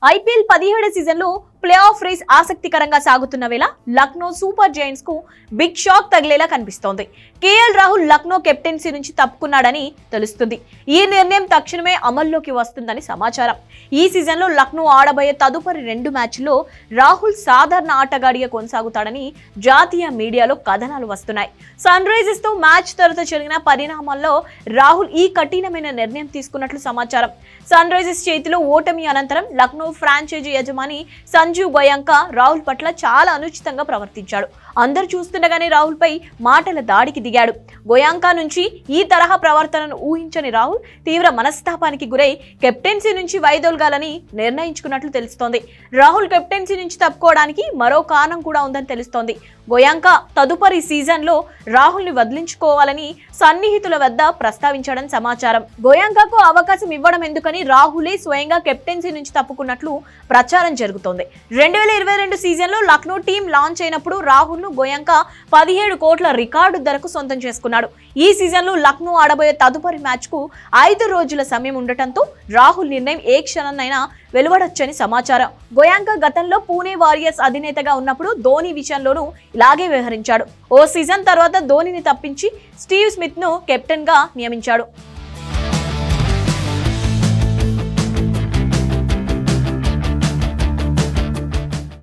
IPL 17 సీజన్లో play of race ఆసక్తికరంగా సాగుతున్న వేళ లక్నో సూపర్ జైంట్స్ కు బిగ్ షాక్ తగిలేలా కనిపిస్తోంది. కేఎల్ రాహుల్ లక్నో కెప్టెన్సీ నుంచి తప్పుకున్నాడని తెలుస్తుంది. ఈ నిర్ణయం తక్షణమే అమల్లోకి వస్తుందని సమాచారం. ఈ సీజన్లో లక్నో ఆడబోయే తదుపరి 2 మ్యాచ్ల్లో రాహుల్ సాధారణ ఆటగాడిగా కొనసాగుతాడని జాతీయ మీడియాలో కథనాలు వస్తున్నాయి. సన్ రైజర్స్ తో మ్యాచ్ తర్వాత జరిగిన పరిణామాల్లో రాహుల్ ఈ కఠినమైన నిర్ణయం తీసుకున్నట్లు సమాచారం. సన్ రైజర్స్ చేతిలో ఓటమి అనంతరం లక్నో ఫ్రాంచైజీ యజమాని సంజీవ్ గోయంకా రాహుల్ పట్ల చాలా అనుచితంగా ప్రవర్తించాడు. అందరూ చూస్తుండగానే రాహుల్ పై మాటల దాడికి దిగాడు. గోయంకా నుంచి ఈ తరహా ప్రవర్తనను ఊహించని రాహుల్ తీవ్ర మనస్తాపానికి గురై కెప్టెన్సీ నుంచి వైదొలగాలని నిర్ణయించుకున్నట్లు తెలుస్తోంది. రాహుల్ కెప్టెన్సీ నుంచి తప్పుకోవడానికి మరో కారణం కూడా ఉందని తెలుస్తోంది. గోయంకా తదుపరి సీజన్లో రాహుల్ ని వదిలించుకోవాలని సన్నిహితుల వద్ద ప్రస్తావించాడని సమాచారం. గోయంకాకు అవకాశం ఇవ్వడం ఎందుకని రాహులే స్వయంగా కెప్టెన్సీ నుంచి తప్పుకున్నట్లు ప్రచారం జరుగుతోంది. 2022 సీజన్లో లక్నో టీం లాంచ్ అయినప్పుడు రాహుల్ ను గోయంకా 17 కోట్ల రికార్డు ధరకు సొంతం చేసుకున్నాడు. ఈ సీజన్లో లక్నో ఆడబోయే తదుపరి మ్యాచ్ కు 5 రోజుల సమయం ఉండటంతో రాహుల్ నిర్ణయం ఏ క్షణాన్నైనా వెలువడొచ్చని సమాచారం. గోయంకా గతంలో పూణే వారియర్స్ అధినేతగా ఉన్నప్పుడు ధోని విషయంలోనూ ఇలాగే వ్యవహరించాడు. ఓ సీజన్ తర్వాత ధోనిని తప్పించి స్టీవ్ స్మిత్ ను కెప్టెన్ గా నియమించాడు.